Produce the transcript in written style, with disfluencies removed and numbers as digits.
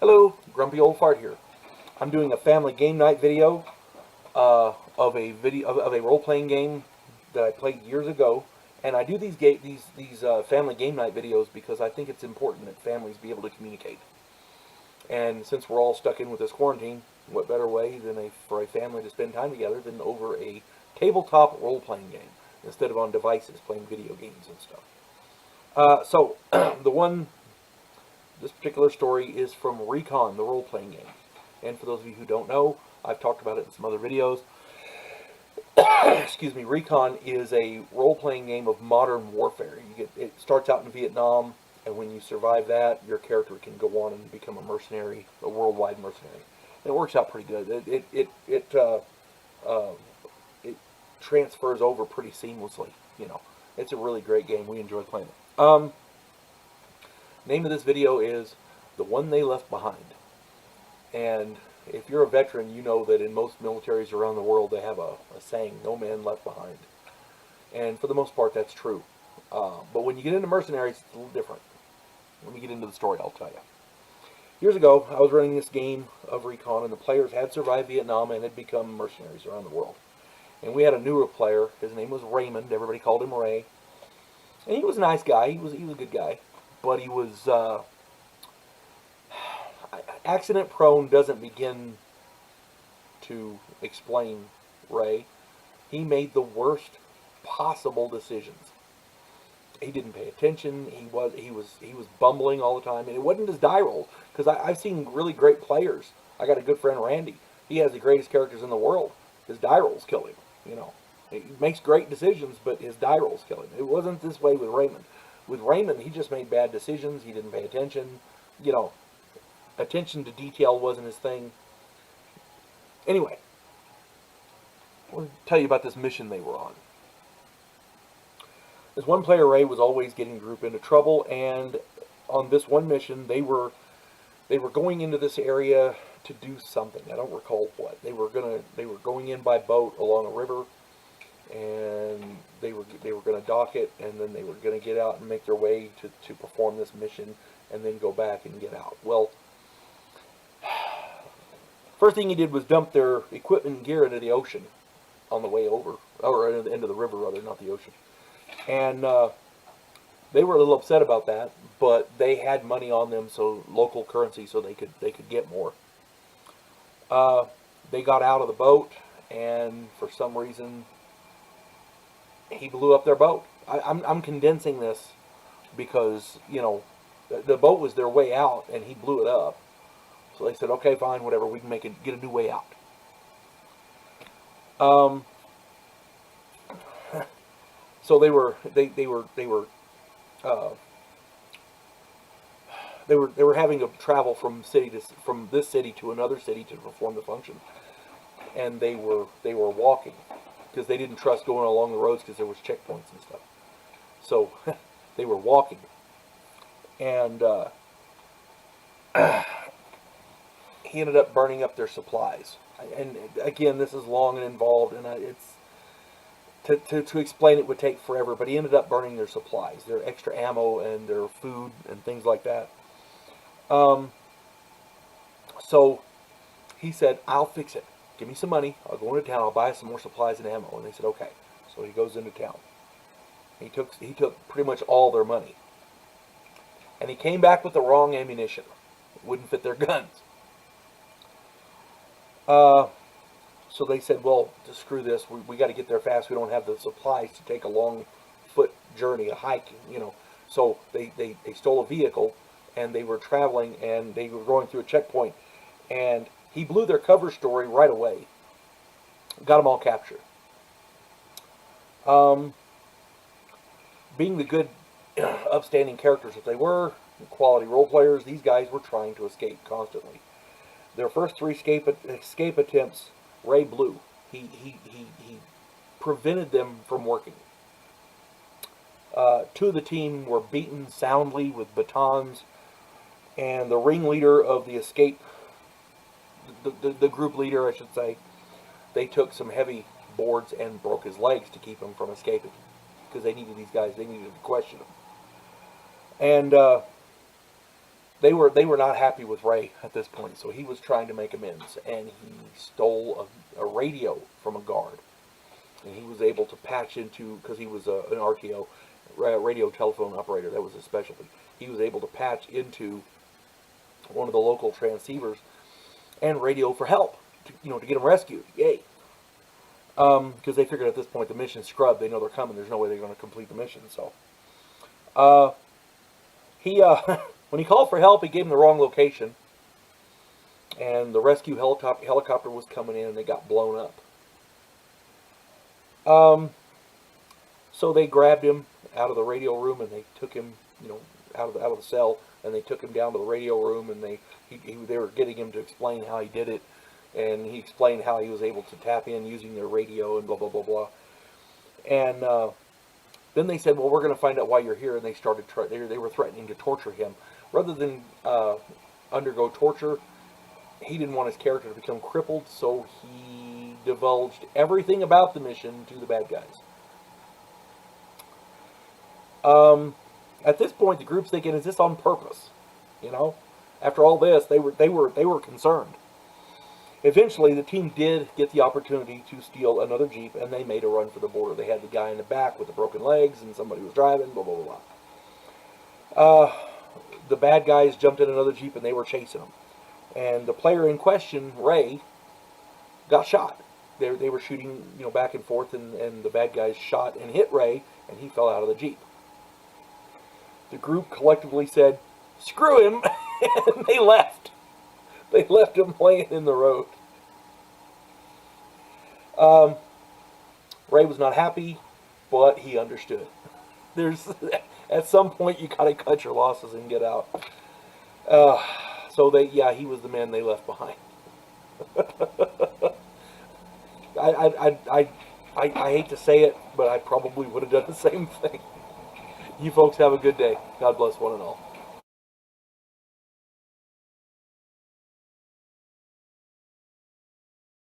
Hello, Grumpy Old Fart here. I'm doing a family game night video of a role-playing game that I played years ago, and I do these family game night videos because I think it's important that families be able to communicate. And since we're all stuck in with this quarantine, what better way than for a family to spend time together than over a tabletop role-playing game instead of on devices playing video games and stuff. So the one This particular story is from Recon, the role-playing game. And for those of you who don't know, I've talked about it in some other videos. Excuse me. Recon is a role-playing game of modern warfare. It starts out in Vietnam, and when you survive that, your character can go on and become a mercenary, a worldwide mercenary. And it works out pretty good. It transfers over pretty seamlessly. It's a really great game. We enjoy playing it. Name of this video is The One They Left Behind. And if you're a veteran, you know that in most militaries around the world they have a saying, no man left behind. And for the most part that's true. But when you get into mercenaries, it's a little different. When we get into the story, I'll tell you. Years ago, I was running this game of Recon, and the players had survived Vietnam and had become mercenaries around the world. And we had a newer player. His name was Raymond. Everybody called him Ray. And he was a nice guy. He was a good guy. But he was accident prone. Doesn't begin to explain Ray. He made the worst possible decisions. He didn't pay attention. He was bumbling all the time, and it wasn't his die rolls. Because I've seen really great players. I got a good friend Randy. He has the greatest characters in the world. His die rolls kill him. He makes great decisions, but his die rolls kill him. It wasn't this way with Raymond. With Raymond, he just made bad decisions. He didn't pay attention. Attention to detail wasn't his thing. Anyway, I want to tell you about this mission they were on. This one player, Ray, was always getting the group into trouble, and on this one mission, they were going into this area to do something. I don't recall what. They were going in by boat along a river, and they were going to dock it, and then they were going to get out and make their way to perform this mission, and then go back and get out. Well, first thing he did was dump their equipment and gear into the ocean on the way over, or into the river rather, not the ocean. And they were a little upset about that, but they had money on them, so local currency, so they could get more. They got out of the boat, and for some reason, he blew up their boat. I'm condensing this because the boat was their way out, and he blew it up. So they said, okay, fine, whatever, we can get a new way out. So they were having to travel from this city to another city to perform the function, and they were walking because they didn't trust going along the roads because there was checkpoints and stuff. So they were walking, and he ended up burning up their supplies. And again, this is long and involved, and to explain it would take forever, but he ended up burning their supplies, their extra ammo and their food and things like that. So he said, I'll fix it. Give me some money. I'll go into town. I'll buy some more supplies and ammo. And they said, okay. So he goes into town. He took pretty much all their money. And he came back with the wrong ammunition. It wouldn't fit their guns. So they said, well, just screw this. We got to get there fast. We don't have the supplies to take a long foot journey, a hike, So they stole a vehicle, and they were traveling, and they were going through a checkpoint. And he blew their cover story right away. Got them all captured. Being the good, upstanding characters that they were, quality role players, these guys were trying to escape constantly. Their first 3 escape attempts, Ray blew. He prevented them from working. 2 of the team were beaten soundly with batons, and the ringleader of the escape, the group leader, I should say, they took some heavy boards and broke his legs to keep him from escaping, because they needed these guys. They needed to question him. And they were not happy with Ray at this point, so he was trying to make amends, and he stole a radio from a guard, and he was able to patch into, because he was an RTO, radio telephone operator, that was his specialty. He was able to patch into one of the local transceivers and radio for help, to get him rescued. Yay! Because they figured at this point the mission's scrubbed. They know they're coming. There's no way they're going to complete the mission. So, he when he called for help, he gave him the wrong location, and the rescue helicopter was coming in, and they got blown up. So they grabbed him out of the radio room, and they took him, out of the cell, and they took him down to the radio room, and they were getting him to explain how he did it, and he explained how he was able to tap in using their radio and blah blah blah blah. And then they said, "Well, we're going to find out why you're here," and they started they were threatening to torture him. Rather than undergo torture, he didn't want his character to become crippled, so he divulged everything about the mission to the bad guys. At this point, the group's thinking, "Is this on purpose?" After all this, they were concerned. Eventually, the team did get the opportunity to steal another Jeep, and they made a run for the border. They had the guy in the back with the broken legs, and somebody was driving, blah, blah, blah, blah. The bad guys jumped in another Jeep, and they were chasing them. And the player in question, Ray, got shot. They were shooting, back and forth, and the bad guys shot and hit Ray, and he fell out of the Jeep. The group collectively said, "Screw him," and they left. They left him laying in the road. Ray was not happy, but he understood. At some point you gotta cut your losses and get out. So he was the man they left behind. I hate to say it, but I probably would have done the same thing. You folks have a good day. God bless one and all.